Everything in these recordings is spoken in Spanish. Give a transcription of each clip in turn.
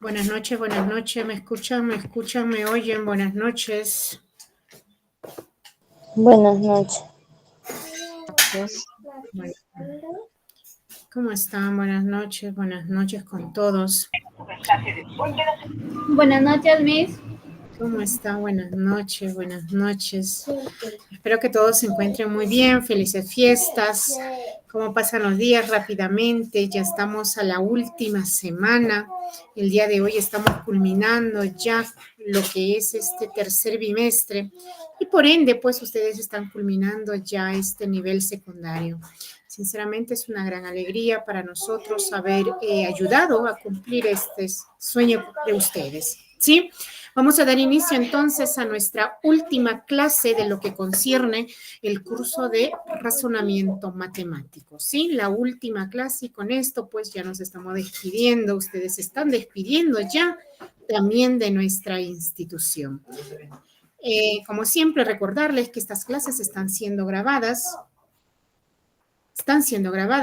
Buenas noches, ¿me escuchan, me oyen? Buenas noches. Buenas noches. Bueno, ¿cómo están? Buenas noches con todos. Buenas noches, Miss. ¿Cómo están? Buenas noches. Espero que todos se encuentren muy bien, felices fiestas. ¿Cómo pasan los días rápidamente? Ya estamos a la última semana. El día de hoy estamos culminando ya lo que es este tercer bimestre y por ende, pues ustedes están culminando ya este nivel secundario. Sinceramente es una gran alegría para nosotros haber ayudado a cumplir este sueño de ustedes, ¿sí? Vamos a dar inicio entonces a nuestra última clase de lo que concierne el curso de razonamiento matemático, ¿sí? La última clase y con esto pues ya nos estamos despidiendo, ustedes se están despidiendo ya también de nuestra institución. Como siempre, recordarles que estas clases están siendo grabadas.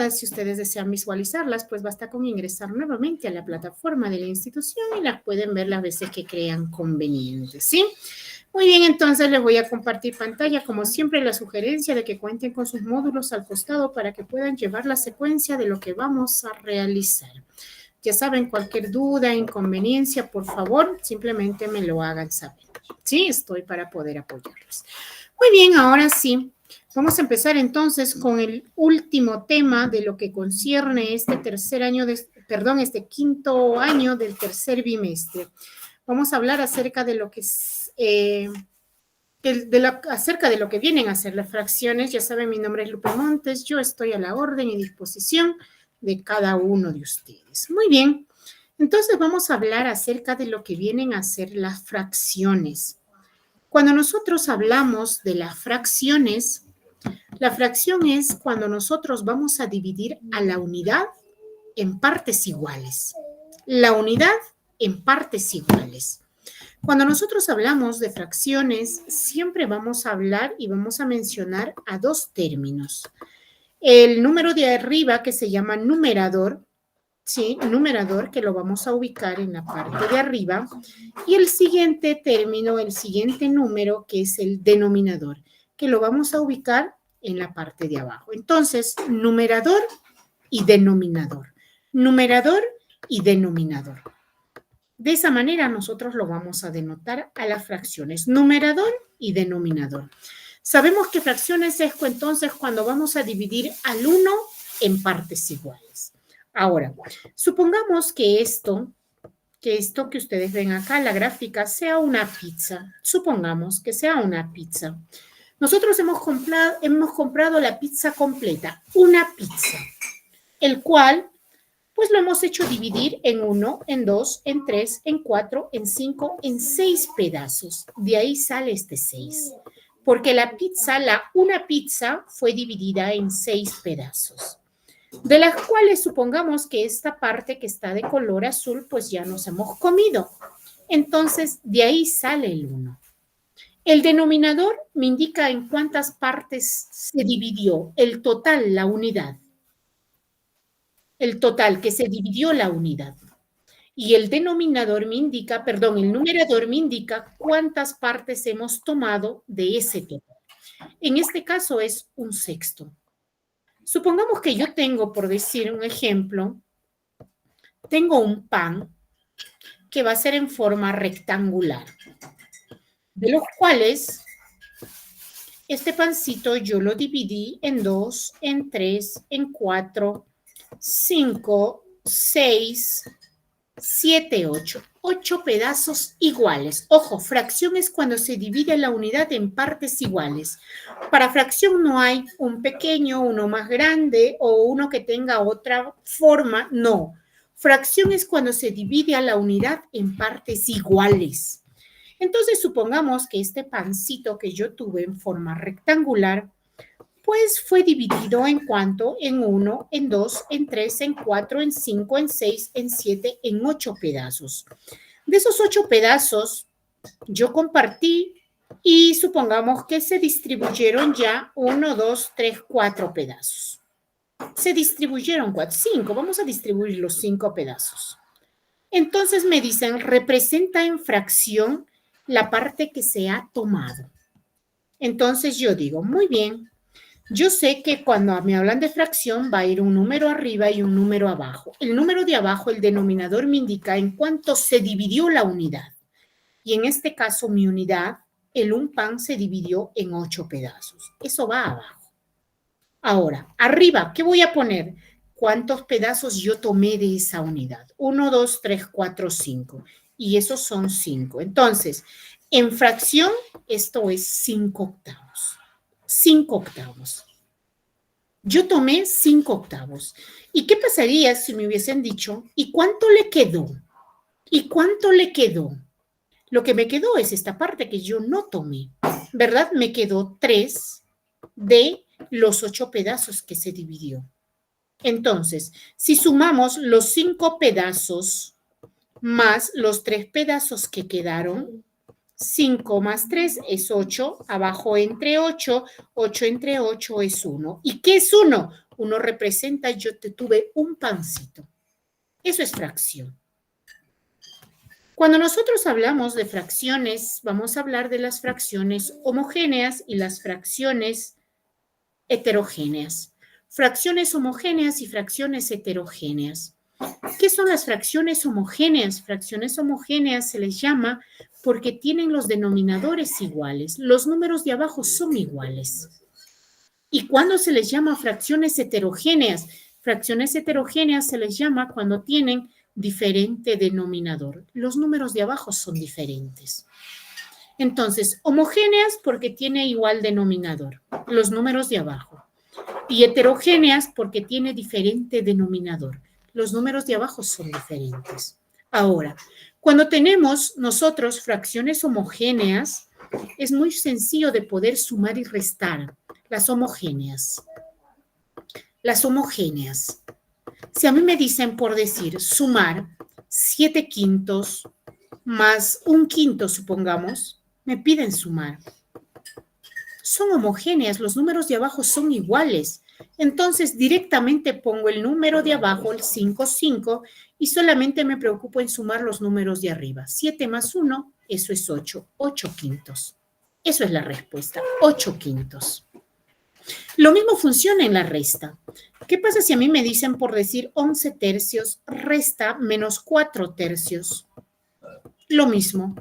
Si ustedes desean visualizarlas, pues basta con ingresar nuevamente a la plataforma de la institución y las pueden ver las veces que crean convenientes, ¿sí? Muy bien, entonces les voy a compartir pantalla, como siempre, la sugerencia de que cuenten con sus módulos al costado para que puedan llevar la secuencia de lo que vamos a realizar. Ya saben, cualquier duda, inconveniencia, por favor, simplemente me lo hagan saber, ¿sí? Estoy para poder apoyarlos. Muy bien, ahora sí. Vamos a empezar entonces con el último tema de lo que concierne este este quinto año del tercer bimestre. Vamos a hablar acerca de lo que es, acerca de lo que vienen a ser las fracciones. Ya saben, mi nombre es Lupe Montes, yo estoy a la orden y disposición de cada uno de ustedes. Muy bien, entonces vamos a hablar acerca de lo que vienen a ser las fracciones. Cuando nosotros hablamos de las fracciones, la fracción es cuando nosotros vamos a dividir a la unidad en partes iguales. La unidad en partes iguales. Cuando nosotros hablamos de fracciones, siempre vamos a hablar y vamos a mencionar a dos términos. El número de arriba, que se llama numerador, ¿sí? Numerador, que lo vamos a ubicar en la parte de arriba. Y el siguiente término, el siguiente número, que es el denominador, que lo vamos a ubicar en la parte de abajo. Entonces, numerador y denominador. Numerador y denominador. De esa manera nosotros lo vamos a denotar a las fracciones. Numerador y denominador. Sabemos que fracciones es entonces cuando vamos a dividir al 1 en partes iguales. Ahora, supongamos que esto que ustedes ven acá, la gráfica, sea una pizza. Supongamos que sea una pizza. Nosotros hemos comprado la pizza completa, una pizza, el cual pues lo hemos hecho dividir en 1, en 2, en 3, en 4, en 5, en 6 pedazos. De ahí sale este 6. Porque una pizza fue dividida en 6 pedazos. De las cuales supongamos que esta parte que está de color azul, pues ya nos hemos comido. Entonces, de ahí sale el 1. El denominador me indica en cuántas partes se dividió el total, la unidad. El total que se dividió la unidad. Y el denominador me indica, perdón, el numerador me indica cuántas partes hemos tomado de ese total. En este caso es un sexto. Supongamos que yo tengo, por decir un ejemplo, tengo un pan que va a ser en forma rectangular, de los cuales este pancito yo lo dividí en 2, en 3, en 4, 5, 6, 7, 8. 8 pedazos iguales. Ojo, fracción es cuando se divide la unidad en partes iguales. Para fracción no hay un pequeño, uno más grande o uno que tenga otra forma. No. Fracción es cuando se divide a la unidad en partes iguales. Entonces, supongamos que este pancito que yo tuve en forma rectangular, pues fue dividido en cuánto, en 1, en 2, en 3, en 4, en 5, en 6, en 7, en 8 pedazos. De esos 8 pedazos, yo compartí y supongamos que se distribuyeron ya 1, 2, 3, 4 pedazos. Se distribuyeron 5. Vamos a distribuir los 5 pedazos. Entonces me dicen, representa en fracción la parte que se ha tomado. Entonces yo digo, muy bien, yo sé que cuando me hablan de fracción va a ir un número arriba y un número abajo. El número de abajo, el denominador, me indica en cuánto se dividió la unidad. Y en este caso, mi unidad, un pan se dividió en 8 pedazos. Eso va abajo. Ahora, arriba, ¿qué voy a poner? ¿Cuántos pedazos yo tomé de esa unidad? 1, 2, 3, 4, 5. Y esos son 5. Entonces, en fracción, esto es 5 octavos. 5 octavos. Yo tomé 5 octavos. ¿Y qué pasaría si me hubiesen dicho, ¿y cuánto le quedó? ¿Y cuánto le quedó? Lo que me quedó es esta parte que yo no tomé, ¿verdad? Me quedó 3 de los 8 pedazos que se dividió. Entonces, si sumamos los 5 pedazos más los 3 pedazos que quedaron, 5 más 3 es 8, abajo entre 8, 8 entre 8 es 1. ¿Y qué es 1? 1 representa, yo te tuve un pancito. Eso es fracción. Cuando nosotros hablamos de fracciones, vamos a hablar de las fracciones homogéneas y las fracciones heterogéneas. Fracciones homogéneas y fracciones heterogéneas. ¿Qué son las fracciones homogéneas? Fracciones homogéneas se les llama porque tienen los denominadores iguales. Los números de abajo son iguales. ¿Y cuándo se les llama fracciones heterogéneas? Fracciones heterogéneas se les llama cuando tienen diferente denominador. Los números de abajo son diferentes. Entonces, homogéneas porque tiene igual denominador, los números de abajo. Y heterogéneas porque tiene diferente denominador. Los números de abajo son diferentes. Ahora, cuando tenemos nosotros fracciones homogéneas, es muy sencillo de poder sumar y restar. Las homogéneas. Las homogéneas. Si a mí me dicen, por decir, sumar 7 quintos más 1 quinto, supongamos, me piden sumar. Son homogéneas, los números de abajo son iguales. Entonces, directamente pongo el número de abajo, el 5, 5, y solamente me preocupo en sumar los números de arriba. 7 más 1, eso es 8, 8 quintos. Eso es la respuesta, 8 quintos. Lo mismo funciona en la resta. ¿Qué pasa si a mí me dicen, por decir, 11 tercios resta menos 4 tercios? Lo mismo.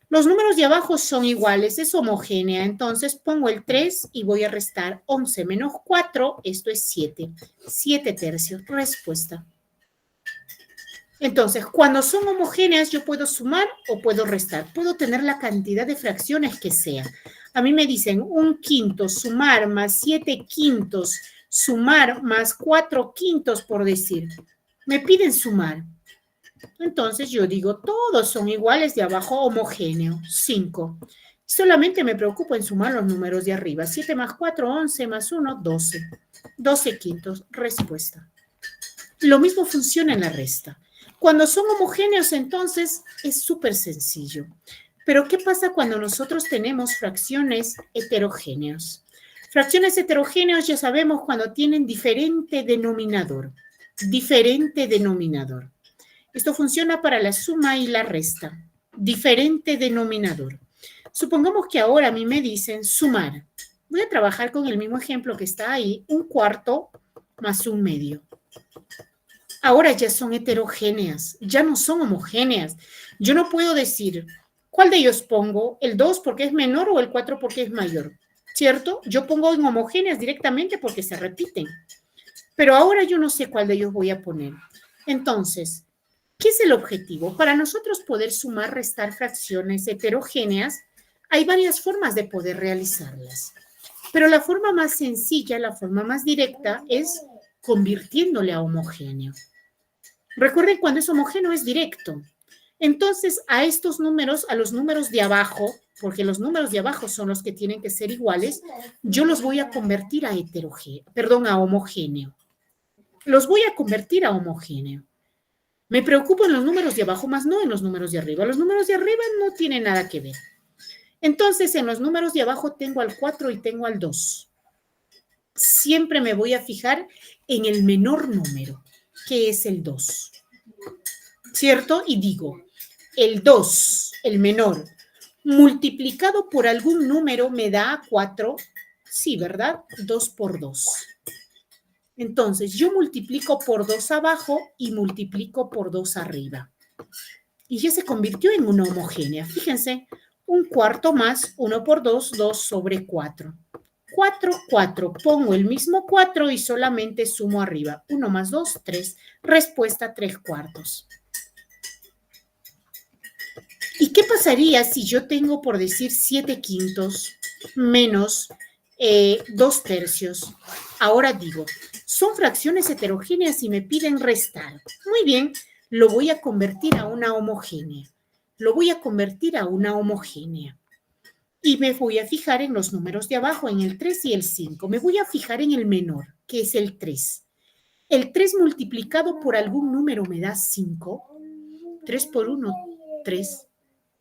Los números de abajo son iguales, es homogénea. Entonces pongo el 3 y voy a restar 11 menos 4, esto es 7. 7 tercios, respuesta. Entonces, cuando son homogéneas, yo puedo sumar o puedo restar. Puedo tener la cantidad de fracciones que sea. A mí me dicen 1 quinto sumar más 7 quintos sumar más 4 quintos, por decir. Me piden sumar. Entonces yo digo, todos son iguales de abajo, homogéneo, 5. Solamente me preocupo en sumar los números de arriba. 7 más 4, 11 más 1, 12. 12 quintos, respuesta. Lo mismo funciona en la resta. Cuando son homogéneos, entonces, es súper sencillo. Pero, ¿qué pasa cuando nosotros tenemos fracciones heterogéneas? Fracciones heterogéneas ya sabemos cuando tienen diferente denominador. Diferente denominador. Esto funciona para la suma y la resta. Diferente denominador. Supongamos que ahora a mí me dicen sumar. Voy a trabajar con el mismo ejemplo que está ahí. 1/4 más 1/2. Ahora ya son heterogéneas, ya no son homogéneas. Yo no puedo decir, ¿cuál de ellos pongo? ¿El 2 porque es menor o el 4 porque es mayor? ¿Cierto? Yo pongo en homogéneas directamente porque se repiten. Pero ahora yo no sé cuál de ellos voy a poner. Entonces, ¿qué es el objetivo? Para nosotros poder sumar, restar fracciones heterogéneas, hay varias formas de poder realizarlas. Pero la forma más sencilla, la forma más directa es convirtiéndole a homogéneo. Recuerden, cuando es homogéneo es directo. Entonces, a estos números, a los números de abajo, porque los números de abajo son los que tienen que ser iguales, yo los voy a convertir a homogéneo. Los voy a convertir a homogéneo. Me preocupo en los números de abajo, más no en los números de arriba. Los números de arriba no tienen nada que ver. Entonces, en los números de abajo tengo al 4 y tengo al 2. siempre me voy a fijar en el menor número, que es el 2, ¿cierto? Y digo, el 2, el menor, multiplicado por algún número me da 4. Sí, ¿verdad? 2 por 2. Entonces, yo multiplico por 2 abajo y multiplico por 2 arriba. Y ya se convirtió en una homogénea. Fíjense, un cuarto más 1 por 2, 2 sobre 4. 4, 4. Pongo el mismo 4 y solamente sumo arriba. 1 más 2, 3. Respuesta 3 cuartos. ¿Y qué pasaría si yo tengo, por decir, 7 quintos menos 2 tercios? Ahora digo, son fracciones heterogéneas y me piden restar. Muy bien, lo voy a convertir a una homogénea. Lo voy a convertir a una homogénea. Y me voy a fijar en los números de abajo, en el 3 y el 5. Me voy a fijar en el menor, que es el 3. El 3 multiplicado por algún número me da 5. 3 por 1, 3.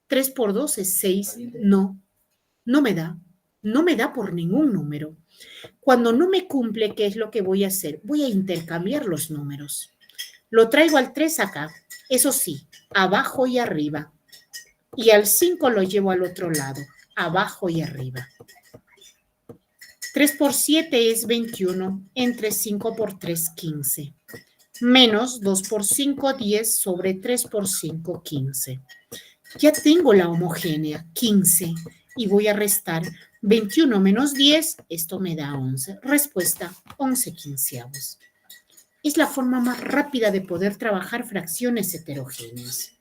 3 por 2 es 6. No, no me da. No me da por ningún número. Cuando no me cumple, ¿qué es lo que voy a hacer? Voy a intercambiar los números. Lo traigo al 3 acá. Eso sí, abajo y arriba. Y al 5 lo llevo al otro lado, abajo y arriba. 3 por 7 es 21. Entre 5 por 3, 15. Menos 2 por 5, 10 sobre 3 por 5, 15. Ya tengo la homogénea, 15, y voy a restar 21 menos 10, esto me da 11. Respuesta, 11 quinceavos. Es la forma más rápida de poder trabajar fracciones heterogéneas.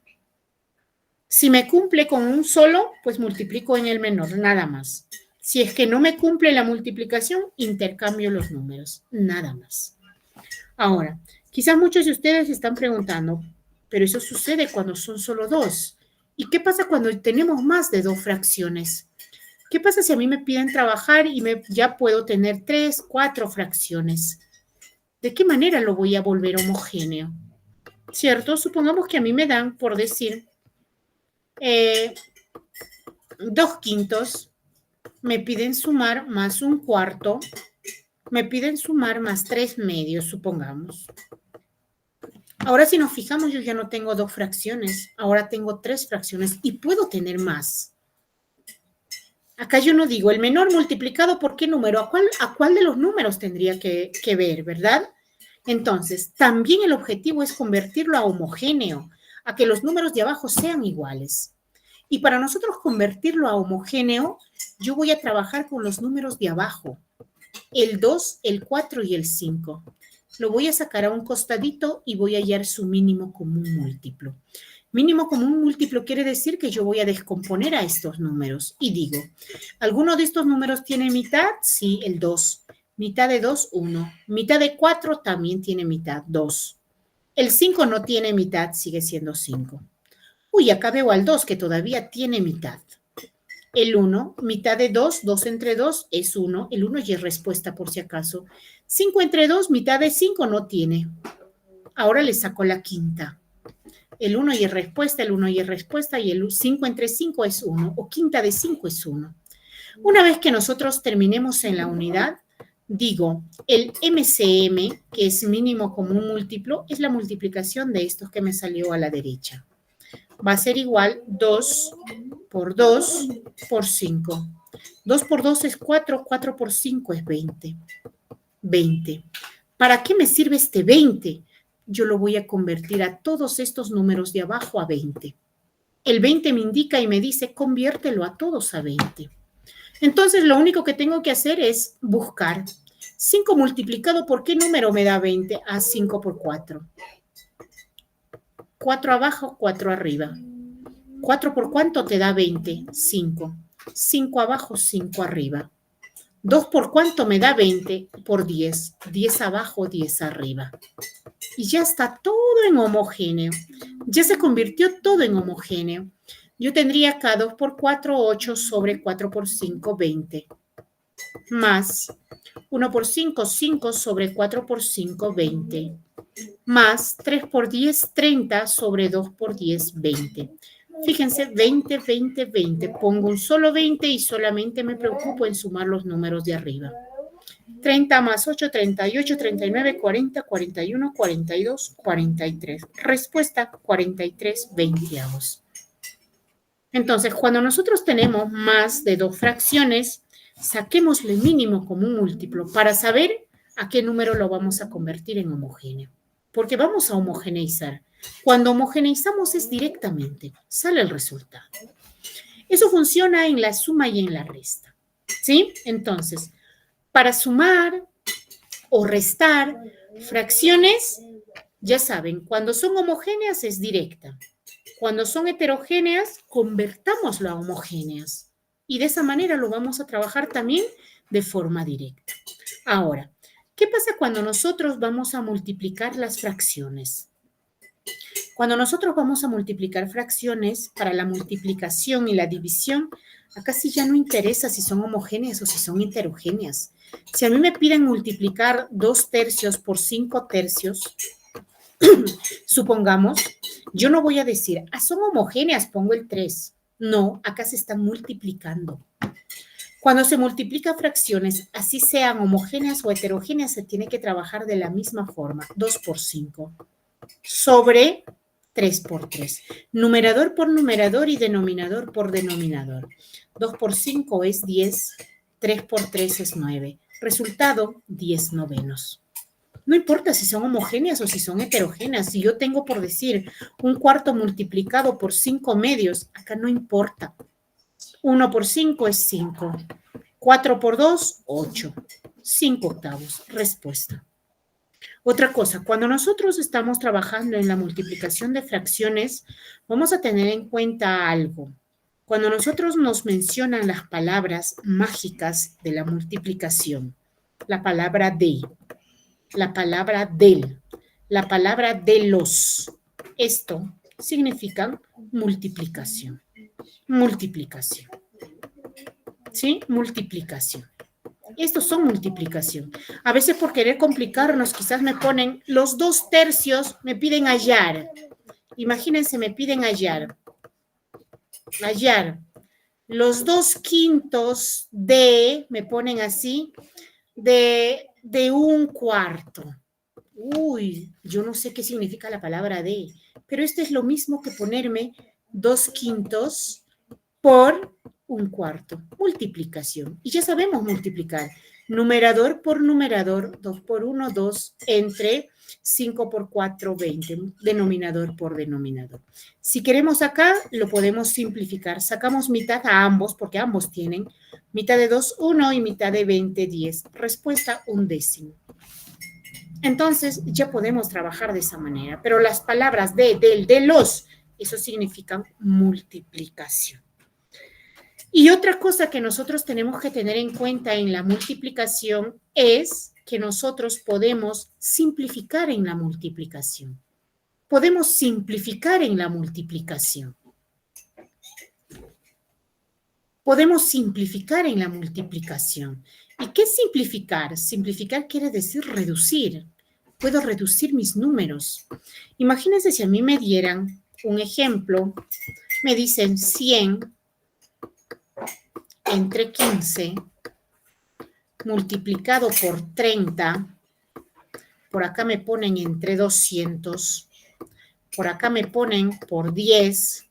Si me cumple con un solo, pues multiplico en el menor, nada más. Si es que no me cumple la multiplicación, intercambio los números, nada más. Ahora, quizás muchos de ustedes se están preguntando, pero eso sucede cuando son solo dos. ¿Y qué pasa cuando tenemos más de 2 fracciones? ¿Qué pasa si a mí me piden trabajar y ya puedo tener 3, 4 fracciones? ¿De qué manera lo voy a volver homogéneo? ¿Cierto? Supongamos que a mí me dan, por decir, 2 quintos, me piden sumar más un cuarto, me piden sumar más 3 medios, supongamos. Ahora si nos fijamos, yo ya no tengo 2 fracciones, ahora tengo 3 fracciones y puedo tener más. Acá yo no digo el menor multiplicado por qué número, a cuál de los números tendría que ver, ¿verdad? Entonces, también el objetivo es convertirlo a homogéneo, a que los números de abajo sean iguales. Y para nosotros convertirlo a homogéneo, yo voy a trabajar con los números de abajo, el 2, el 4 y el 5. Lo voy a sacar a un costadito y voy a hallar su mínimo común múltiplo. Mínimo común múltiplo quiere decir que yo voy a descomponer a estos números. Y digo, ¿alguno de estos números tiene mitad? Sí, el 2. Mitad de 2, 1. Mitad de 4 también tiene mitad, 2. El 5 no tiene mitad, sigue siendo 5. Uy, acá veo al 2 que todavía tiene mitad. El 1, mitad de 2, 2 entre 2 es 1. El 1 ya es respuesta por si acaso. 5 entre 2, mitad de 5 no tiene. Ahora le saco la quinta. El 1 y es respuesta, el 1 y es respuesta, y el 5 entre 5 es 1, o quinta de 5 es 1. Una vez que nosotros terminemos en la unidad, digo, el MCM, que es mínimo común múltiplo, es la multiplicación de estos que me salió a la derecha. Va a ser igual 2 por 2 por 5. 2 por 2 es 4, 4 por 5 es 20. 20. ¿Para qué me sirve este 20? Yo lo voy a convertir a todos estos números de abajo a 20. El 20 me indica y me dice, conviértelo a todos a 20. Entonces, lo único que tengo que hacer es buscar. 5 multiplicado por qué número me da 20? A 5 por 4. 4 abajo, 4 arriba. 4 por cuánto te da 20? 5. 5 abajo, 5 arriba. 2 por cuánto me da 20? Por 10. 10 abajo, 10 arriba. Y ya está todo en homogéneo. Ya se convirtió todo en homogéneo. Yo tendría acá 2 por 4, 8 sobre 4 por 5, 20. Más 1 por 5, 5 sobre 4 por 5, 20. Más 3 por 10, 30 sobre 2 por 10, 20. Fíjense, 20, 20, 20. Pongo un solo 20 y solamente me preocupo en sumar los números de arriba. 30 más 8, 38, 39, 40, 41, 42, 43. Respuesta, 43 veinteavos. Entonces, cuando nosotros tenemos más de dos fracciones, saquémosle mínimo común múltiplo para saber a qué número lo vamos a convertir en homogéneo. Porque vamos a homogeneizar. Cuando homogeneizamos es directamente, sale el resultado. Eso funciona en la suma y en la resta. ¿Sí? Entonces, para sumar o restar fracciones, ya saben, cuando son homogéneas es directa. Cuando son heterogéneas, convertámoslo a homogéneas. Y de esa manera lo vamos a trabajar también de forma directa. Ahora, ¿qué pasa cuando nosotros vamos a multiplicar las fracciones? Cuando nosotros vamos a multiplicar fracciones, para la multiplicación y la división, acá sí ya no interesa si son homogéneas o si son heterogéneas. Si a mí me piden multiplicar 2 tercios por 5 tercios, supongamos, yo no voy a decir, son homogéneas, pongo el 3. No, acá se están multiplicando. Cuando se multiplica fracciones, así sean homogéneas o heterogéneas, se tiene que trabajar de la misma forma, 2 por 5, sobre 3 por 3. Numerador por numerador y denominador por denominador. 2 por 5 es 10, 3 por 3 es 9. Resultado, 10 novenos. No importa si son homogéneas o si son heterogéneas. Si yo tengo, por decir, un cuarto multiplicado por 5 medios, acá no importa. 1 por 5 es 5. 4 por 2, 8. 5 octavos. Respuesta. Otra cosa, cuando nosotros estamos trabajando en la multiplicación de fracciones, vamos a tener en cuenta algo. Cuando nosotros nos mencionan las palabras mágicas de la multiplicación, la palabra de, la palabra del, la palabra de los, esto significa multiplicación. Multiplicación. ¿Sí? Multiplicación. Estos son multiplicación. A veces por querer complicarnos, quizás me ponen los 2 tercios, me piden hallar. Imagínense, me piden hallar. Hallar. Los 2 quintos de, me ponen así, de un cuarto. Uy, yo no sé qué significa la palabra de, pero esto es lo mismo que ponerme 2 quintos por un cuarto. Multiplicación. Y ya sabemos multiplicar. Numerador por numerador, 2 por 1, 2, entre 5 por 4, 20. Denominador por denominador. Si queremos acá, lo podemos simplificar. Sacamos mitad a ambos, porque ambos tienen mitad de 2, 1 y mitad de 20, 10. Respuesta, 1/10. Entonces, ya podemos trabajar de esa manera. Pero las palabras de, del, de los, eso significan multiplicación. Y otra cosa que nosotros tenemos que tener en cuenta en la multiplicación es que nosotros podemos simplificar en la multiplicación. Podemos simplificar en la multiplicación. Podemos simplificar en la multiplicación. ¿Y qué es simplificar? Simplificar quiere decir reducir. Puedo reducir mis números. Imagínense si a mí me dieran un ejemplo, me dicen 100 entre 15 multiplicado por 30, por acá me ponen entre 200, por acá me ponen por 10,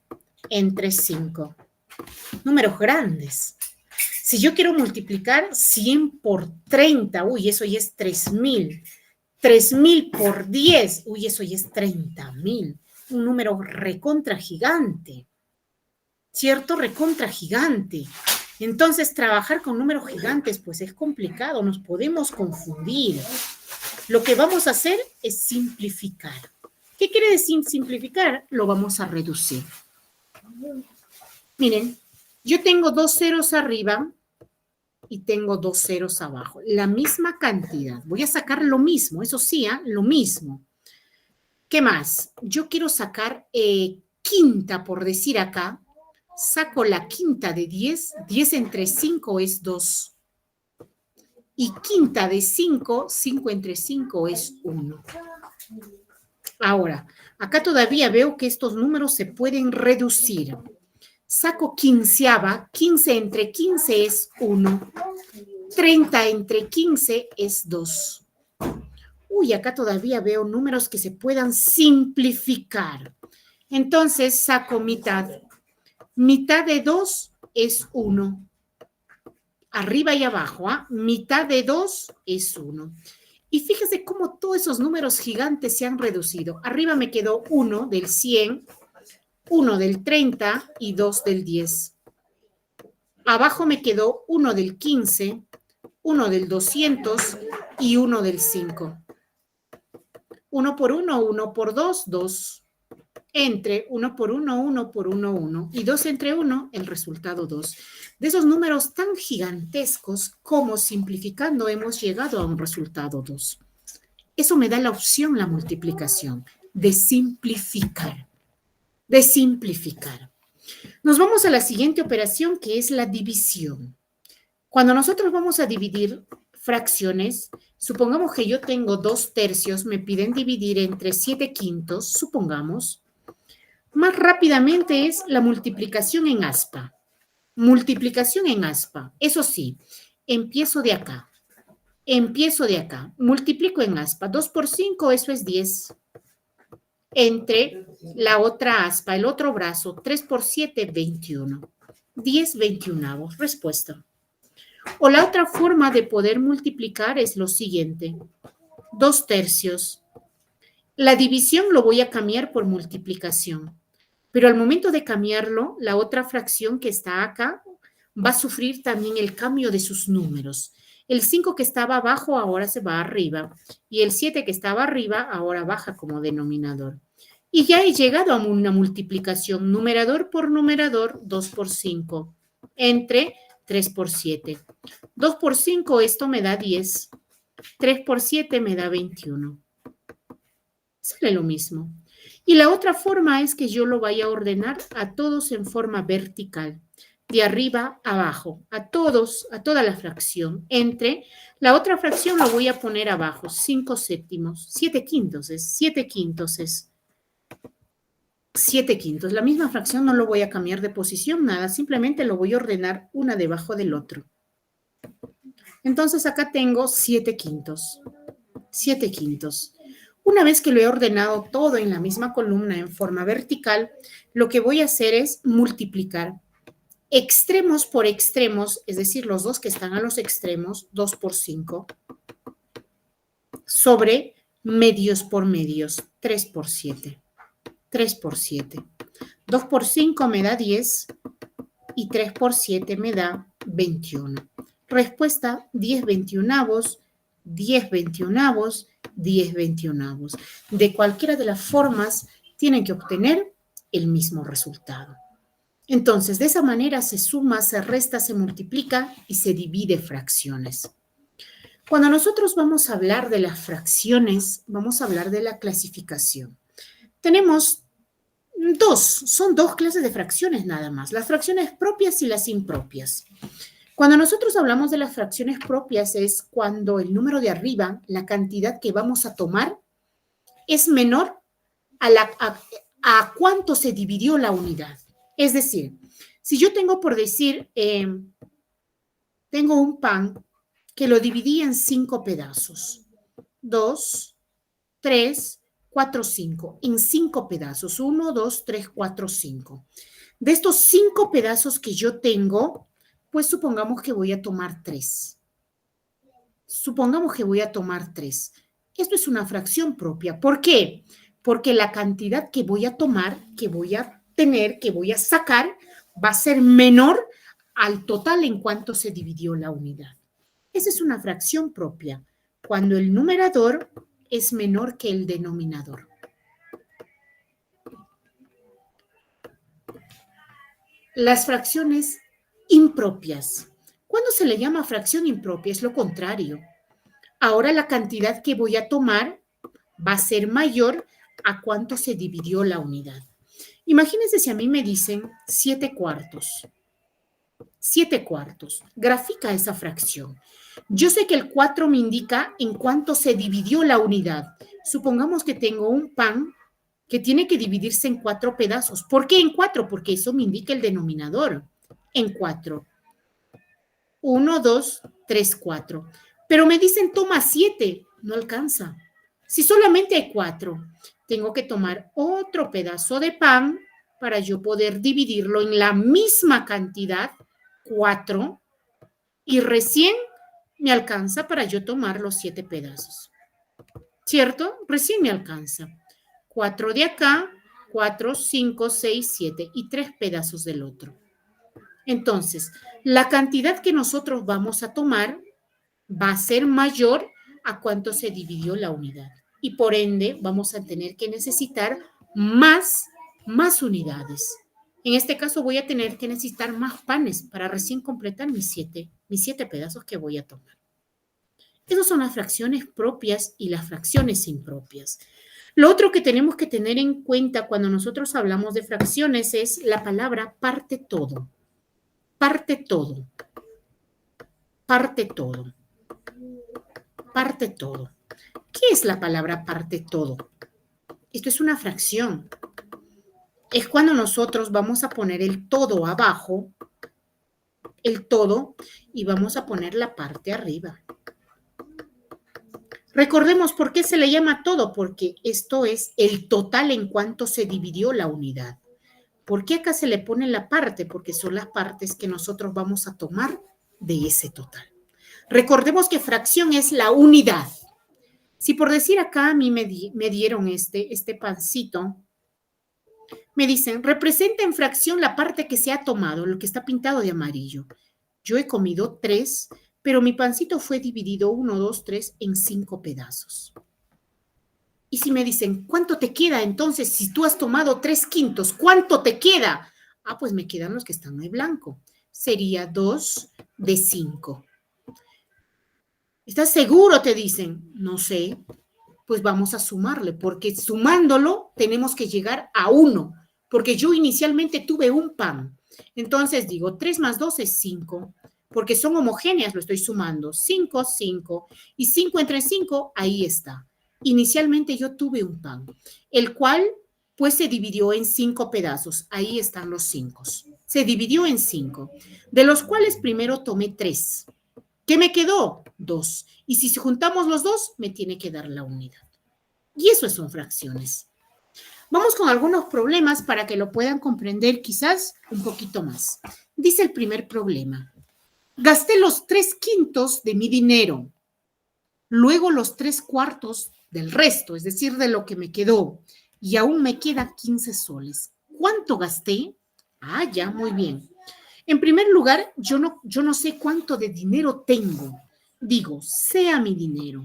entre 5. Números grandes. Si yo quiero multiplicar 100 por 30, uy, eso ya es 3.000. 3.000 por 10, uy, eso ya es 30.000. Un número recontra gigante. ¿Cierto? Recontra gigante. Entonces, trabajar con números gigantes, pues es complicado, nos podemos confundir. Lo que vamos a hacer es simplificar. ¿Qué quiere decir simplificar? Lo vamos a reducir. Miren, yo tengo 2 ceros arriba y tengo 2 ceros abajo. La misma cantidad. Voy a sacar lo mismo, eso sí, lo mismo. ¿Qué más? Yo quiero sacar quinta, por decir acá. Saco la quinta de 10, 10 entre 5 es 2. Y quinta de 5, 5 entre 5 es 1. Ahora, acá todavía veo que estos números se pueden reducir. Saco quinceava, 15 entre 15 es 1. 30 entre 15 es 2. Uy, acá todavía veo números que se puedan simplificar. Entonces saco mitad. Mitad de 2 es 1. Arriba y abajo, ¿ah? Mitad de 2 es 1. Y fíjese cómo todos esos números gigantes se han reducido. Arriba me quedó 1 del 100, 1 del 30 y 2 del 10. Abajo me quedó 1 del 15, 1 del 200 y 1 del 5. 1 por 1, 1 por 2, 2. Entre 1 por 1, 1 por 1, 1. Y 2 entre 1, el resultado 2. De esos números tan gigantescos, como simplificando hemos llegado a un resultado 2. Eso me da la opción, la multiplicación, de simplificar. De simplificar. Nos vamos a la siguiente operación, que es la división. Cuando nosotros vamos a dividir fracciones, supongamos que yo tengo 2 tercios, me piden dividir entre 7 quintos, supongamos. Más rápidamente es la multiplicación en aspa. Multiplicación en aspa. Eso sí, empiezo de acá. Empiezo de acá. Multiplico en aspa. 2 por 5, eso es 10. Entre la otra aspa, el otro brazo, 3 por 7, 21. 10 veintiunavos. Respuesta. O la otra forma de poder multiplicar es lo siguiente. 2 tercios. La división lo voy a cambiar por multiplicación. Pero al momento de cambiarlo, la otra fracción que está acá va a sufrir también el cambio de sus números. El 5 que estaba abajo ahora se va arriba y el 7 que estaba arriba ahora baja como denominador. Y ya he llegado a una multiplicación numerador por numerador, 2 por 5, entre 3 por 7. 2 por 5, esto me da 10. 3 por 7 me da 21. Sale lo mismo. Y la otra forma es que yo lo vaya a ordenar a todos en forma vertical, de arriba a abajo, a todos, a toda la fracción. Entre la otra fracción lo voy a poner abajo, 5 séptimos, 7 quintos es, 7 quintos es. 7 quintos. La misma fracción no lo voy a cambiar de posición, nada, simplemente lo voy a ordenar una debajo del otro. Entonces acá tengo 7 quintos. 7 quintos. Una vez que lo he ordenado todo en la misma columna en forma vertical, lo que voy a hacer es multiplicar extremos por extremos, es decir, los dos que están a los extremos, 2 por 5, sobre medios por medios, 3 por 7. 3 por 7. 2 por 5 me da 10 y 3 por 7 me da 21. Respuesta, 10 veintiunavos, 10 veintiunavos, 10 veintiunavos. De cualquiera de las formas tienen que obtener el mismo resultado. Entonces, de esa manera se suma, se resta, se multiplica y se divide fracciones. Cuando nosotros vamos a hablar de las fracciones, vamos a hablar de la clasificación. Tenemos son dos clases de fracciones nada más, las fracciones propias y las impropias. Cuando nosotros hablamos de las fracciones propias es cuando el número de arriba, la cantidad que vamos a tomar, es menor a cuánto se dividió la unidad. Es decir, si yo tengo por decir, tengo un pan que lo dividí en 5 pedazos, 2, 3, 4, 5, en 5 pedazos, 1, 2, 3, 4, 5. De estos 5 pedazos que yo tengo, pues supongamos que voy a tomar 3. Supongamos que voy a tomar 3. Esto es una fracción propia. ¿Por qué? Porque la cantidad que voy a tomar, que voy a tener, que voy a sacar, va a ser menor al total en cuanto se dividió la unidad. Esa es una fracción propia, cuando el numerador es menor que el denominador. Las fracciones impropias. ¿Cuándo se le llama fracción impropia? Es lo contrario. Ahora la cantidad que voy a tomar va a ser mayor a cuánto se dividió la unidad. Imagínense si a mí me dicen 7 cuartos. 7 cuartos. Grafica esa fracción. Yo sé que el 4 me indica en cuánto se dividió la unidad. Supongamos que tengo un pan que tiene que dividirse en 4 pedazos. ¿Por qué en 4? Porque eso me indica el denominador. En 4. 1, 2, 3, 4. Pero me dicen toma 7, no alcanza. Si solamente hay 4, tengo que tomar otro pedazo de pan para yo poder dividirlo en la misma cantidad, 4, y recién me alcanza para yo tomar los 7 pedazos. ¿Cierto? Recién me alcanza. 4 de acá, 4, 5, 6, 7 y 3 pedazos del otro. Entonces, la cantidad que nosotros vamos a tomar va a ser mayor a cuánto se dividió la unidad. Y por ende, vamos a tener que necesitar más unidades. En este caso, voy a tener que necesitar más panes para recién completar mis siete pedazos que voy a tomar. Esas son las fracciones propias y las fracciones impropias. Lo otro que tenemos que tener en cuenta cuando nosotros hablamos de fracciones es la palabra parte todo. Parte todo. Parte todo. Parte todo. ¿Qué es la palabra parte todo? Esto es una fracción. Es cuando nosotros vamos a poner el todo abajo, el todo, y vamos a poner la parte arriba. Recordemos por qué se le llama todo, porque esto es el total en cuanto se dividió la unidad. ¿Por qué acá se le pone la parte? Porque son las partes que nosotros vamos a tomar de ese total. Recordemos que fracción es la unidad. Si por decir acá a mí me dieron este pancito, me dicen, representa en fracción la parte que se ha tomado, lo que está pintado de amarillo. Yo he comido 3, pero mi pancito fue dividido 1, 2, 3 en 5 pedazos. Y si me dicen, ¿cuánto te queda entonces si tú has tomado 3/5? ¿Cuánto te queda? Ah, pues me quedan los que están en blanco. Sería 2 de 5. ¿Estás seguro? Te dicen. No sé. Pues vamos a sumarle, porque sumándolo tenemos que llegar a 1, porque yo inicialmente tuve un pan. Entonces digo, 3 más 2 es 5, porque son homogéneas, lo estoy sumando. 5, 5, y 5 entre 5, ahí está. Inicialmente yo tuve un pan, el cual pues se dividió en 5 pedazos. Ahí están los 5. Se dividió en 5, de los cuales primero tomé 3. ¿Qué me quedó? 2. Y si juntamos los 2, me tiene que dar la unidad. Y eso son fracciones. Vamos con algunos problemas para que lo puedan comprender quizás un poquito más. Dice el primer problema. Gasté los 3/5 de mi dinero, luego los 3/4 del resto, es decir, de lo que me quedó, y aún me queda 15 soles. ¿Cuánto gasté? Ah, ya, muy bien. En primer lugar, yo no sé cuánto de dinero tengo. Digo, sea mi dinero.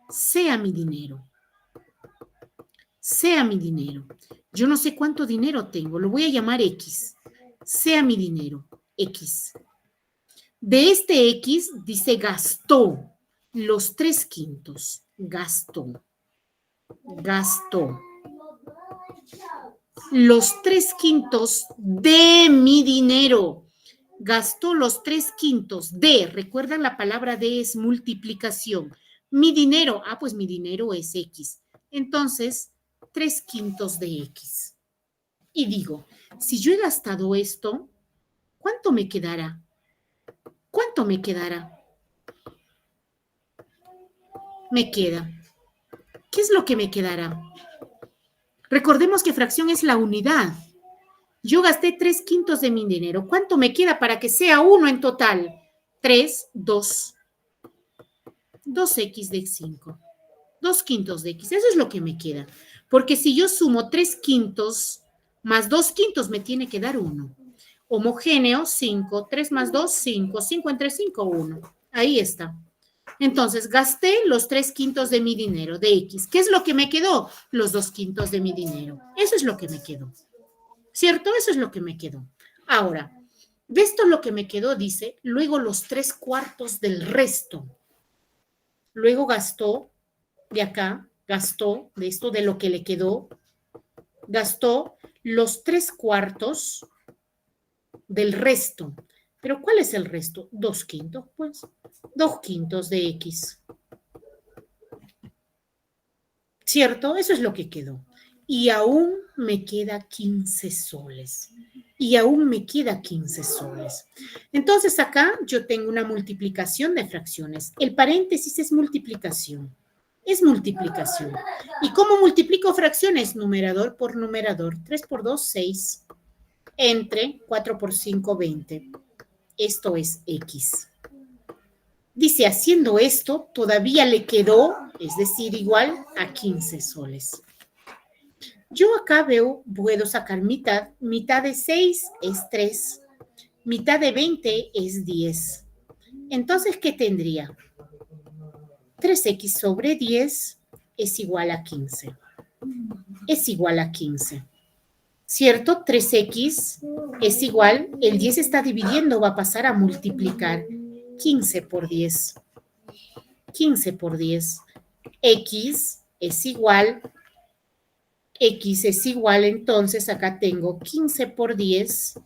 Sea mi dinero. Sea mi dinero. Yo no sé cuánto dinero tengo. Lo voy a llamar X. Sea mi dinero. X. De este X dice gastó los 3/5. Gastó. Gastó. Los 3/5 de mi dinero. Gastó los 3/5 de, recuerdan la palabra de es multiplicación. Mi dinero, pues mi dinero es X. Entonces, 3/5 de X. Y digo, si yo he gastado esto, ¿cuánto me quedará? ¿Cuánto me quedará? Me queda. ¿Qué es lo que me quedará? Recordemos que fracción es la unidad. Yo gasté 3/5 de mi dinero. ¿Cuánto me queda para que sea 1 en total? 3, 2. 2x de 5. 2/5 de x. Eso es lo que me queda. Porque si yo sumo 3/5 más 2/5 me tiene que dar 1. Homogéneo, 5. 3 más 2, 5. 5 entre 5, 1. Ahí está. Entonces, gasté los 3/5 de mi dinero, de X. ¿Qué es lo que me quedó? Los 2/5 de mi dinero. Eso es lo que me quedó. ¿Cierto? Eso es lo que me quedó. Ahora, de esto lo que me quedó, dice, luego los 3/4 del resto. Luego gastó, de acá, gastó, de esto, de lo que le quedó, gastó los 3/4 del resto. ¿Pero cuál es el resto? 2/5, pues. 2/5 de X. ¿Cierto? Eso es lo que quedó. Y aún me queda 15 soles. y aún me queda 15 soles. Entonces acá yo tengo una multiplicación de fracciones. El paréntesis es multiplicación. Es multiplicación. ¿Y cómo multiplico fracciones? Numerador por numerador. 3 por 2, 6. Entre 4 por 5, 20. Esto es X. Dice, haciendo esto, todavía le quedó, es decir, igual a 15 soles. Yo acá puedo sacar mitad. Mitad de 6 es 3. Mitad de 20 es 10. Entonces, ¿qué tendría? 3x sobre 10 es igual a 15. Es igual a 15. ¿Cierto? 3x es igual, el 10 está dividiendo, va a pasar a multiplicar. 15 por 10. 15 por 10. X es igual, entonces acá tengo 15 por 10.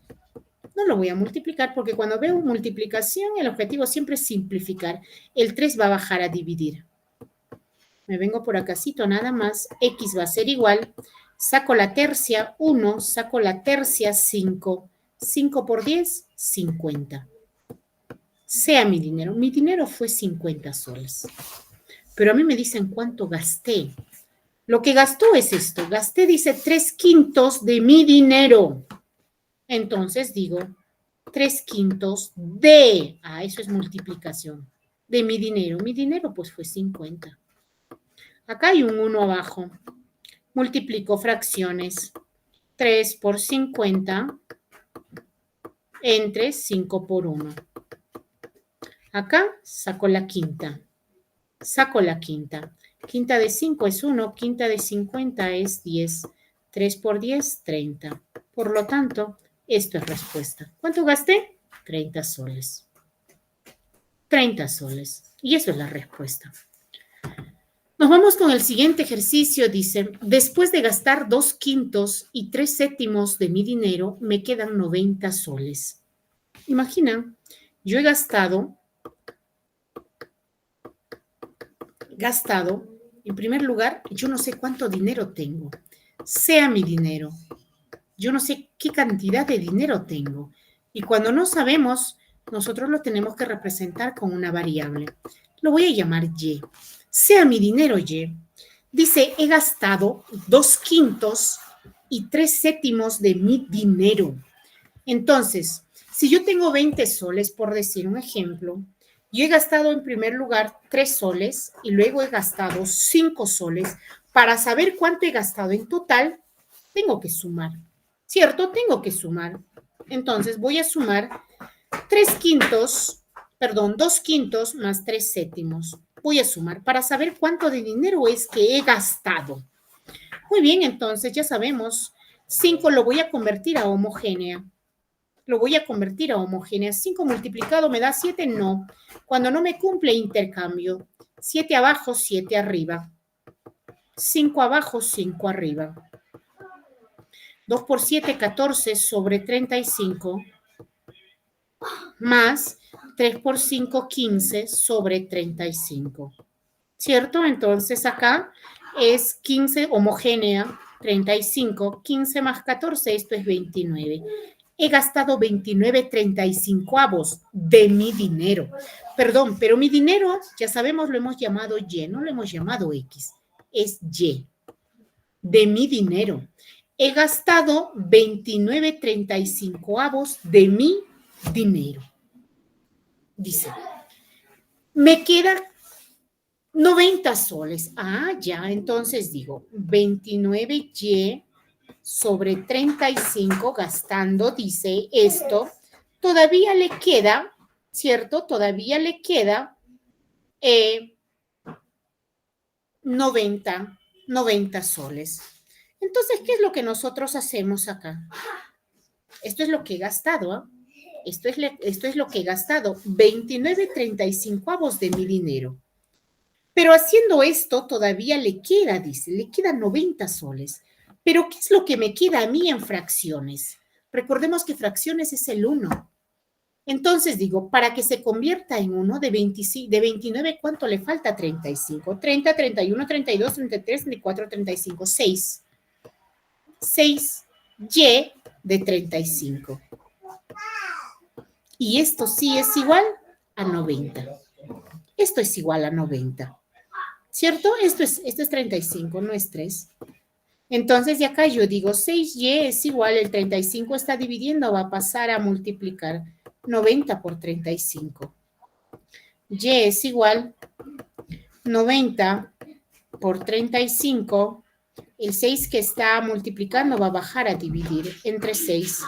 No lo voy a multiplicar porque cuando veo multiplicación, el objetivo siempre es simplificar. El 3 va a bajar a dividir. Me vengo por acácito nada más. X va a ser igual. Saco la tercia, 1. Saco la tercia, 5. 5 por 10, 50. Sea mi dinero. Mi dinero fue 50 soles. Pero a mí me dicen cuánto gasté. Lo que gastó es esto. Gasté, dice, 3/5 de mi dinero. Entonces digo, 3/5 de, eso es multiplicación, de mi dinero. Mi dinero pues fue 50. Acá hay un 1 abajo. Multiplico fracciones. 3 por 50 entre 5 por 1. Acá saco la quinta. Saco la quinta. Quinta de 5 es 1. Quinta de 50 es 10. 3 por 10, 30. Por lo tanto, esto es respuesta. ¿Cuánto gasté? 30 soles. 30 soles. Y eso es la respuesta. Nos vamos con el siguiente ejercicio. Dice, después de gastar 2/5 y 3/7 de mi dinero, me quedan 90 soles. Imagina, yo he gastado, en primer lugar, yo no sé cuánto dinero tengo. Sea mi dinero. Yo no sé qué cantidad de dinero tengo. Y cuando no sabemos, nosotros lo tenemos que representar con una variable. Lo voy a llamar Y. Sea mi dinero Y. Dice, he gastado 2/5 y 3/7 de mi dinero. Entonces, si yo tengo 20 soles, por decir un ejemplo, yo he gastado en primer lugar 3 soles y luego he gastado 5 soles. Para saber cuánto he gastado en total, tengo que sumar. ¿Cierto? Tengo que sumar. Entonces, voy a sumar 2/5 más 3/7. Voy a sumar para saber cuánto de dinero es que he gastado. Muy bien, entonces ya sabemos, 5 lo voy a convertir a homogénea. 5 multiplicado me da 7, no. Cuando no me cumple, intercambio. 7 abajo, 7 arriba. 5 abajo, 5 arriba. 2 por 7, 14 sobre 35. Más 3 por 5, 15 sobre 35. ¿Cierto? Entonces acá es 15 homogénea, 35, 15 más 14, esto es 29. He gastado 29/35 de mi dinero. Perdón, pero mi dinero, ya sabemos, lo hemos llamado Y, no lo hemos llamado X. Es Y. De mi dinero. He gastado 29/35 de mi dinero. Dice, me queda 90 soles. Ya, entonces digo, 29Y sobre 35 gastando, dice esto, todavía le queda, ¿cierto? Todavía le queda 90 soles. Entonces, ¿qué es lo que nosotros hacemos acá? Esto es lo que he gastado, ¿eh? Esto es lo que he gastado, 29/35 de mi dinero. Pero haciendo esto todavía le queda, dice, le quedan 90 soles. Pero ¿qué es lo que me queda a mí en fracciones? Recordemos que fracciones es el 1. Entonces digo, para que se convierta en 1 de 29, ¿cuánto le falta? 35. 30, 31, 32, 33, 34, 35, 6. 6. Y de 35. Y esto sí es igual a 90. Esto es igual a 90. ¿Cierto? Esto es 35, no es 3. Entonces, de acá yo digo 6y es igual, el 35 está dividiendo, va a pasar a multiplicar 90 por 35. Y es igual 90 por 35. El 6 que está multiplicando va a bajar a dividir entre 6.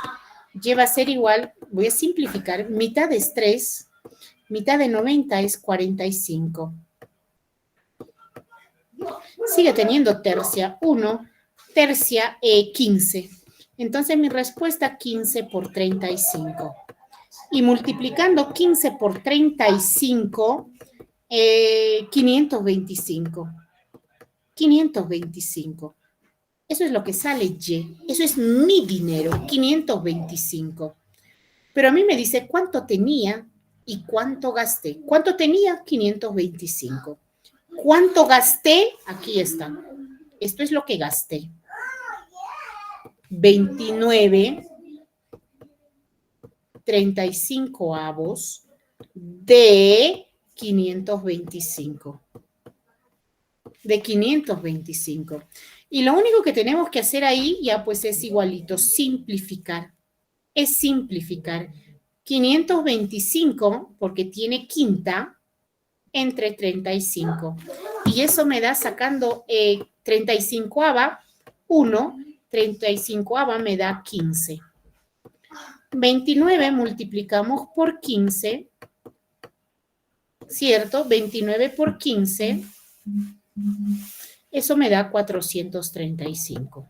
Y va a ser igual, voy a simplificar, mitad es 3, mitad de 90 es 45. Sigue teniendo tercia 1, tercia 15. Entonces mi respuesta 15 por 35. Y multiplicando 15 por 35, 525. 525. Eso es lo que sale Y. Eso es mi dinero, 525. Pero a mí me dice cuánto tenía y cuánto gasté. ¿Cuánto tenía? 525. ¿Cuánto gasté? Aquí está. Esto es lo que gasté. 29 35 avos de 525. De 525. Y lo único que tenemos que hacer ahí ya pues es igualito, simplificar. Es simplificar. 525 porque tiene quinta entre 35. Y eso me da sacando 35ava, 1, 35ava me da 15. 29 multiplicamos por 15, ¿cierto? 29 por 15, eso me da 435.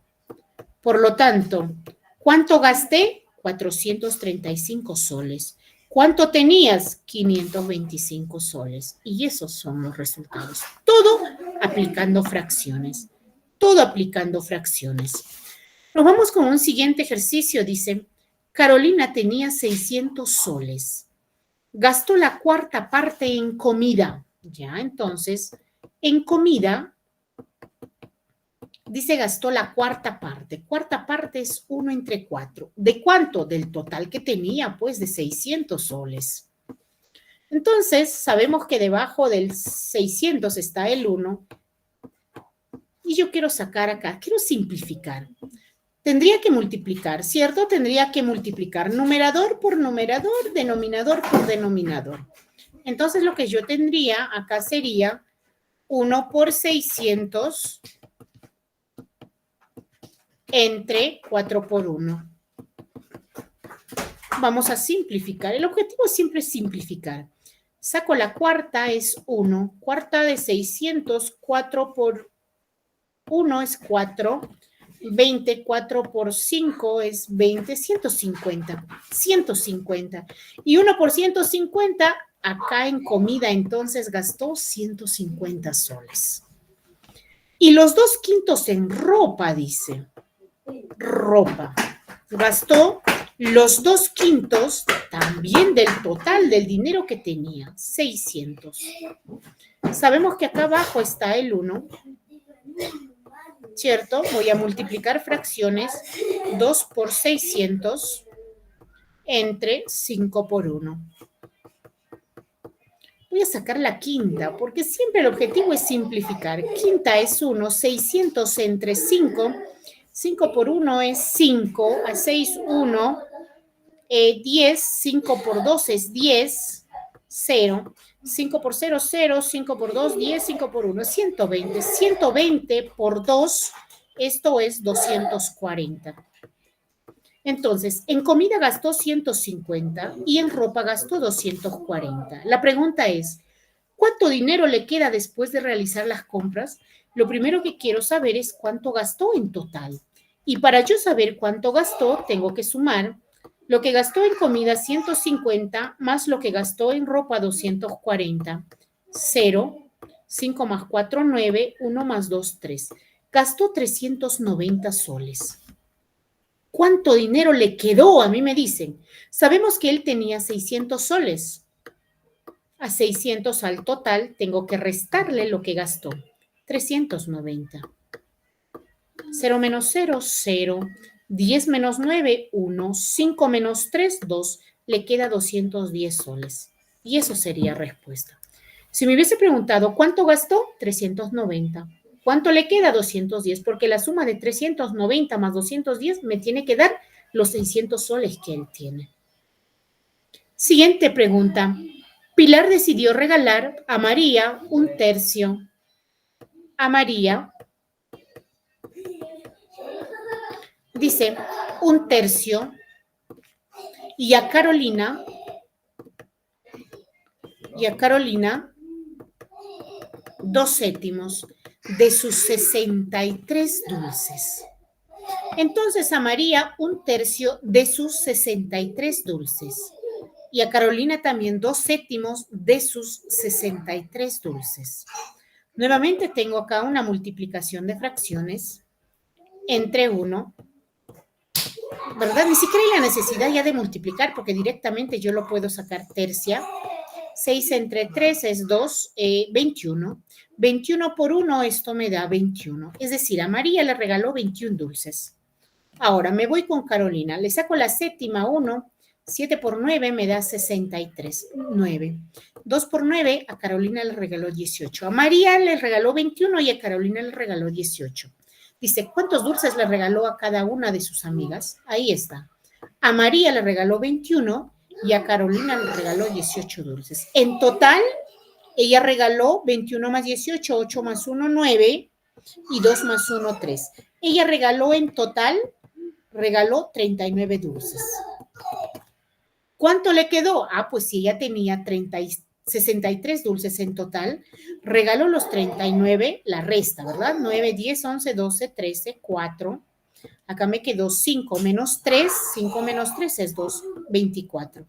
Por lo tanto, ¿cuánto gasté? 435 soles. ¿Cuánto tenías? 525 soles. Y esos son los resultados. Todo aplicando fracciones. Todo aplicando fracciones. Nos vamos con un siguiente ejercicio. Dice, Carolina tenía 600 soles. Gastó la cuarta parte en comida. Ya, entonces, en comida, dice gastó la cuarta parte. Cuarta parte es 1 entre 4. ¿De cuánto? Del total que tenía, pues, de 600 soles. Entonces, sabemos que debajo del 600 está el 1. Y yo quiero sacar acá, quiero simplificar. Tendría que multiplicar, ¿cierto? Tendría que multiplicar numerador por numerador, denominador por denominador. Entonces, lo que yo tendría acá sería 1 por 600 entre 4 por 1. Vamos a simplificar. El objetivo siempre es simplificar. Saco la cuarta, es 1. Cuarta de 600, 4 por 1 es 4. 24 por 5 es 20, 150. 150. Y 1 por 150, acá en comida entonces gastó 150 soles. Y los 2/5 en ropa, dice. Ropa. Gastó los 2/5 también del total del dinero que tenía, 600. Sabemos que acá abajo está el 1, ¿cierto? Voy a multiplicar fracciones, 2 por 600 entre 5 por 1. Voy a sacar la quinta, porque siempre el objetivo es simplificar. Quinta es 1, 600 entre 5. 5 por 1 es 5, a 6, 1, 10, 5 por 2 es 10, 0, 5 por 0, 0, 5 por 2, 10, 5 por 1, 120, 120 por 2, esto es 240. Entonces, en comida gastó 150 y en ropa gastó 240. La pregunta es, ¿cuánto dinero le queda después de realizar las compras? Lo primero que quiero saber es cuánto gastó en total. Y para yo saber cuánto gastó, tengo que sumar lo que gastó en comida 150 más lo que gastó en ropa 240. 0, 5 más 4, 9, 1 más 2, 3. Gastó 390 soles. ¿Cuánto dinero le quedó? A mí me dicen. Sabemos que él tenía 600 soles. A 600 al total tengo que restarle lo que gastó. 390. 0 menos 0, 0. 10 menos 9, 1. 5 menos 3, 2. Le queda 210 soles. Y eso sería respuesta. Si me hubiese preguntado, ¿cuánto gastó? 390. ¿Cuánto le queda? 210, porque la suma de 390 más 210 me tiene que dar los 600 soles que él tiene. Siguiente pregunta. Pilar decidió regalar a María un tercio. A María, dice, un tercio. Y a Carolina, dos séptimos de sus 63 dulces. Entonces a María un tercio de sus 63 dulces y a Carolina también dos séptimos de sus 63 dulces. Nuevamente tengo acá una multiplicación de fracciones entre 1, ¿verdad? Ni siquiera hay la necesidad ya de multiplicar porque directamente yo lo puedo sacar tercia. 6 entre 3 es 2, 21. 21 por 1, esto me da 21. Es decir, a María le regaló 21 dulces. Ahora me voy con Carolina. Le saco la séptima 1. 7 por 9 me da 63. 9. 2 por 9 a Carolina le regaló 18. A María le regaló 21 y a Carolina le regaló 18. Dice, ¿cuántos dulces le regaló a cada una de sus amigas? Ahí está. A María le regaló 21 y a Carolina le regaló 18 dulces. En total, ella regaló 21 más 18, 8 más 1, 9 y 2 más 1, 3. Ella regaló en total, regaló 39 dulces. ¿Cuánto le quedó? Ah, pues si ella tenía 63 dulces en total, regaló los 39, la resta, ¿verdad? 9, 10, 11, 12, 13, 4. Acá me quedó 5 menos 3, 5 menos 3 es 2, 24.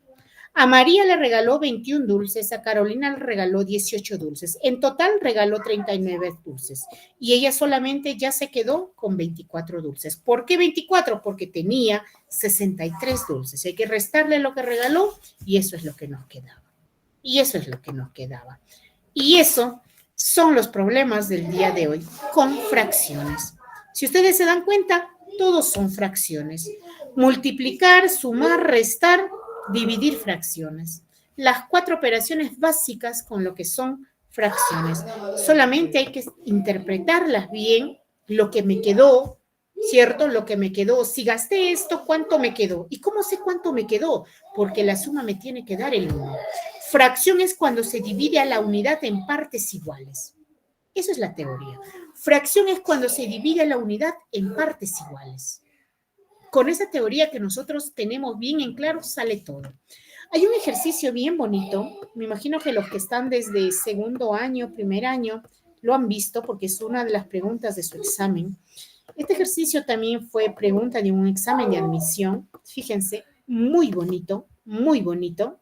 A María le regaló 21 dulces, a Carolina le regaló 18 dulces. En total regaló 39 dulces. Y ella solamente ya se quedó con 24 dulces. ¿Por qué 24? Porque tenía 63 dulces. Hay que restarle lo que regaló y eso es lo que nos quedaba. Y eso es lo que nos quedaba. Y eso son los problemas del día de hoy con fracciones. Si ustedes se dan cuenta, todos son fracciones. Multiplicar, sumar, restar, dividir fracciones. Las 4 operaciones básicas con lo que son fracciones. Solamente hay que interpretarlas bien, lo que me quedó, ¿cierto? Lo que me quedó. Si gasté esto, ¿cuánto me quedó? ¿Y cómo sé cuánto me quedó? Porque la suma me tiene que dar el 1. Fracción es cuando se divide a la unidad en partes iguales. Eso es la teoría. Fracción es cuando se divide la unidad en partes iguales. Con esa teoría que nosotros tenemos bien en claro, sale todo. Hay un ejercicio bien bonito, me imagino que los que están desde segundo año, primer año, lo han visto porque es una de las preguntas de su examen. Este ejercicio también fue pregunta de un examen de admisión. Fíjense, muy bonito, muy bonito.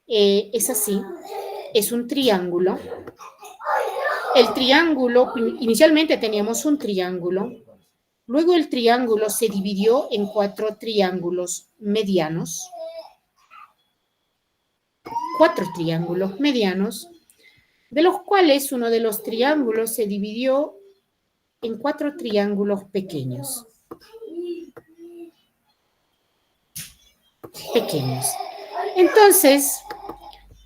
Es así, es un triángulo. El triángulo, inicialmente teníamos un triángulo, luego el triángulo se dividió en 4 triángulos medianos, 4 triángulos medianos, de los cuales uno de los triángulos se dividió en 4 triángulos pequeños. Entonces,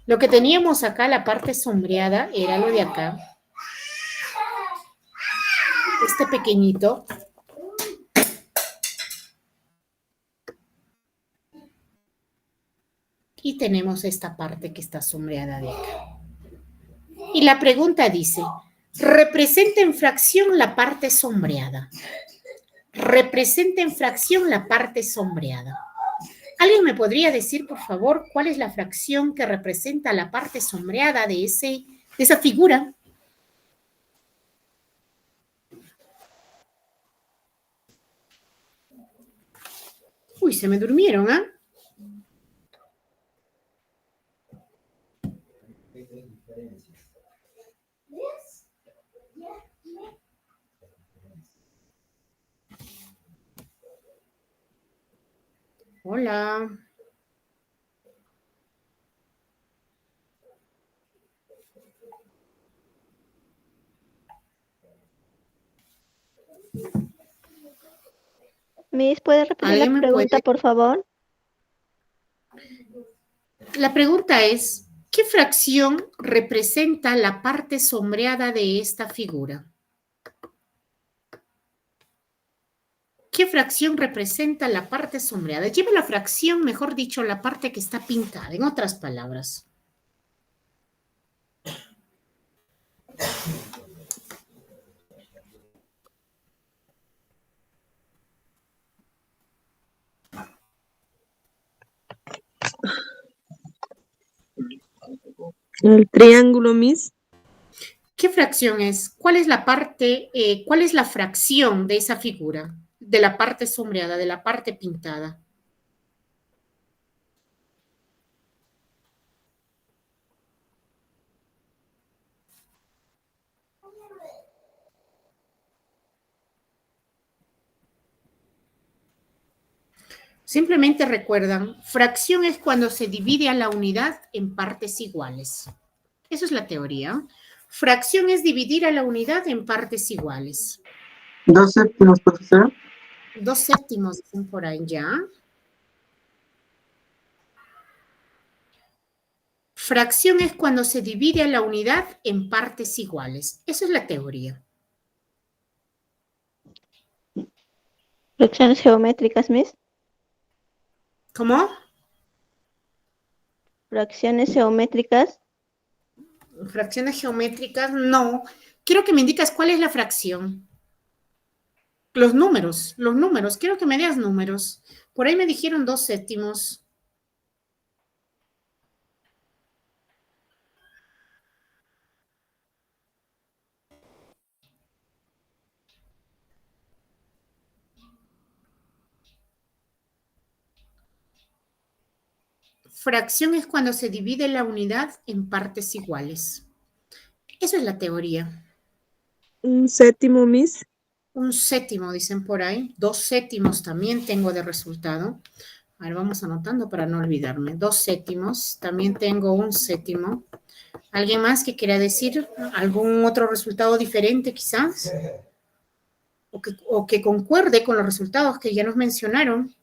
lo que teníamos acá, la parte sombreada, era lo de acá. Este pequeñito. Y tenemos esta parte que está sombreada de acá. Y la pregunta dice, representa en fracción la parte sombreada. Representa en fracción la parte sombreada. ¿Alguien me podría decir, por favor, cuál es la fracción que representa la parte sombreada de esa figura? Uy, se me durmieron, ¿ah? Hola. Miss, ¿puede repetir la ¿Alguien me pregunta, puede? por favor? La pregunta es, ¿qué fracción representa la parte sombreada de esta figura? ¿Qué fracción representa la parte sombreada? Lleva la fracción, mejor dicho, la parte que está pintada, en otras palabras. El triángulo, Miss. ¿Qué fracción es? ¿Cuál es la parte, cuál es la fracción de esa figura? De la parte sombreada, de la parte pintada. Simplemente recuerdan, fracción es cuando se divide a la unidad en partes iguales. Eso es la teoría. Fracción es dividir a la unidad en partes iguales. 2 séptimos, profesora. 2 séptimos, dicen por ahí ya. Fracción es cuando se divide a la unidad en partes iguales. Eso es la teoría. Fracciones geométricas, Miss. ¿Cómo? Fracciones geométricas. Fracciones geométricas, no. Quiero que me indicas cuál es la fracción. Los números. Quiero que me digas números. Por ahí me dijeron 2 séptimos. Fracción es cuando se divide la unidad en partes iguales. Eso es la teoría. Un séptimo, Miss. Un séptimo, dicen por ahí. 2 séptimos también tengo de resultado. A ver, vamos anotando para no olvidarme. 2 séptimos. También tengo un séptimo. ¿Alguien más que quiera decir algún otro resultado diferente quizás? O que concuerde con los resultados que ya nos mencionaron.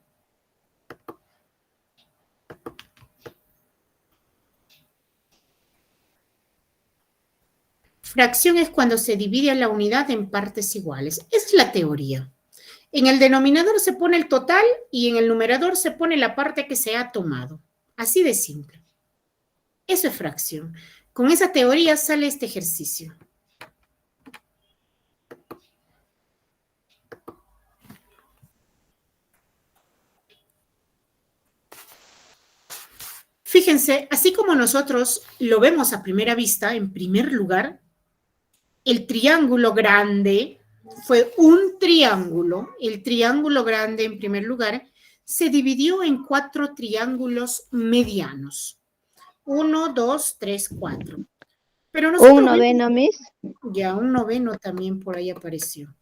Fracción es cuando se divide a la unidad en partes iguales. Esa es la teoría. En el denominador se pone el total y en el numerador se pone la parte que se ha tomado. Así de simple. Eso es fracción. Con esa teoría sale este ejercicio. Fíjense, así como nosotros lo vemos a primera vista, en primer lugar, el triángulo grande fue un triángulo. El triángulo grande, en primer lugar, se dividió en 4 triángulos medianos. 1, 2, 3, 4. Pero nosotros Un noveno, Miss. ya un noveno también por ahí apareció.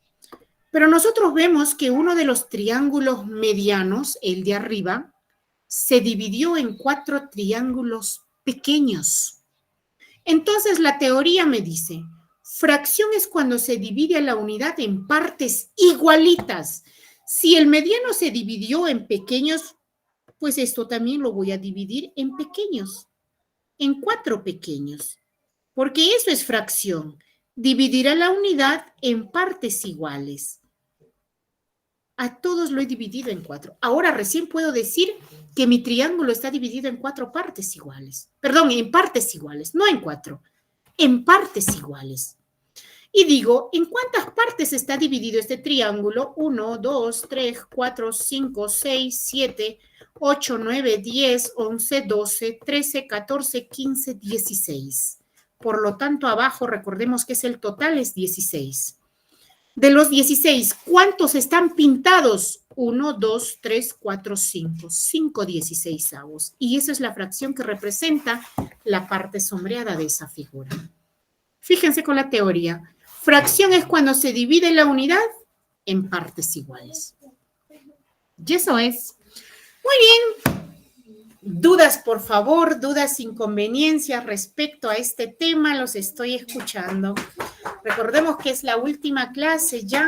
Pero nosotros vemos que uno de los triángulos medianos, el de arriba, se dividió en 4 triángulos pequeños. Entonces la teoría me dice, fracción es cuando se divide a la unidad en partes igualitas. Si el mediano se dividió en pequeños, pues esto también lo voy a dividir en pequeños, en 4 pequeños, porque eso es fracción, dividir a la unidad en partes iguales. A todos lo he dividido en 4. Ahora recién puedo decir que mi triángulo está dividido en 4 partes iguales. Perdón, en partes iguales, no en 4, en partes iguales. Y digo, ¿en cuántas partes está dividido este triángulo? 1, 2, 3, 4, 5, 6, 7, 8, 9, 10, 11, 12, 13, 14, 15, 16. Por lo tanto, abajo recordemos que el total es 16. De los 16, ¿cuántos están pintados? 1, 2, 3, 4, 5. 5 16avos. Y esa es la fracción que representa la parte sombreada de esa figura. Fíjense con la teoría. Fracción es cuando se divide la unidad en partes iguales. Y eso es. Muy bien. Dudas, por favor, dudas, inconveniencias respecto a este tema, los estoy escuchando. Recordemos que es la última clase ya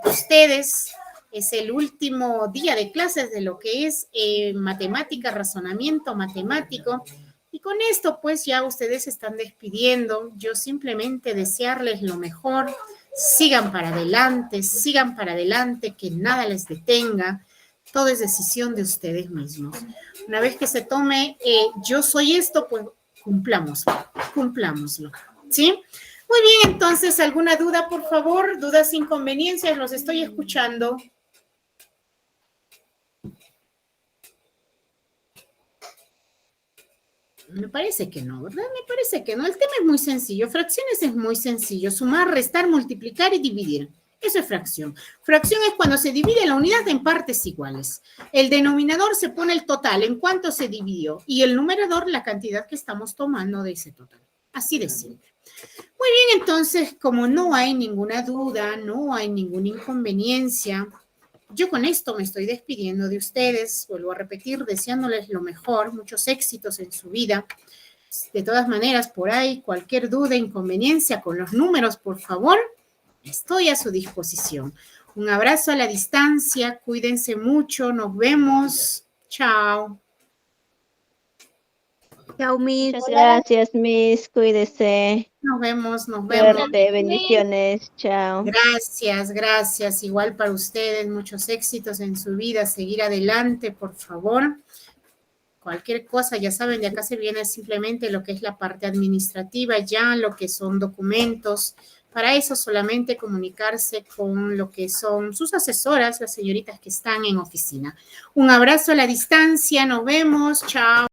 de ustedes. Es el último día de clases de lo que es matemática, razonamiento matemático. Y con esto, pues, ya ustedes se están despidiendo. Yo simplemente desearles lo mejor. Sigan para adelante, que nada les detenga. Todo es decisión de ustedes mismos. Una vez que se tome, yo soy esto, pues, cumplámoslo. ¿Sí? Muy bien, entonces, ¿alguna duda, por favor? ¿Dudas, inconveniencias? Los estoy escuchando. Me parece que no, ¿verdad? Me parece que no. El tema es muy sencillo. Fracciones es muy sencillo. Sumar, restar, multiplicar y dividir. Eso es fracción. Fracción es cuando se divide la unidad en partes iguales. El denominador se pone el total, en cuánto se dividió, y el numerador la cantidad que estamos tomando de ese total. Así de simple. Muy bien, entonces, como no hay ninguna duda, no hay ninguna inconveniencia, yo con esto me estoy despidiendo de ustedes. Vuelvo a repetir, deseándoles lo mejor, muchos éxitos en su vida. De todas maneras, por ahí, cualquier duda, inconveniencia con los números, por favor, estoy a su disposición. Un abrazo a la distancia, cuídense mucho, nos vemos. Chao. Chao, Miss. Muchas gracias, Miss. Cuídese. Nos vemos, nos vemos. Suerte, bendiciones. Chao. Gracias, gracias. Igual para ustedes, muchos éxitos en su vida. Seguir adelante, por favor. Cualquier cosa, ya saben, de acá se viene simplemente lo que es la parte administrativa, ya lo que son documentos. Para eso solamente comunicarse con lo que son sus asesoras, las señoritas que están en oficina. Un abrazo a la distancia, nos vemos, chao.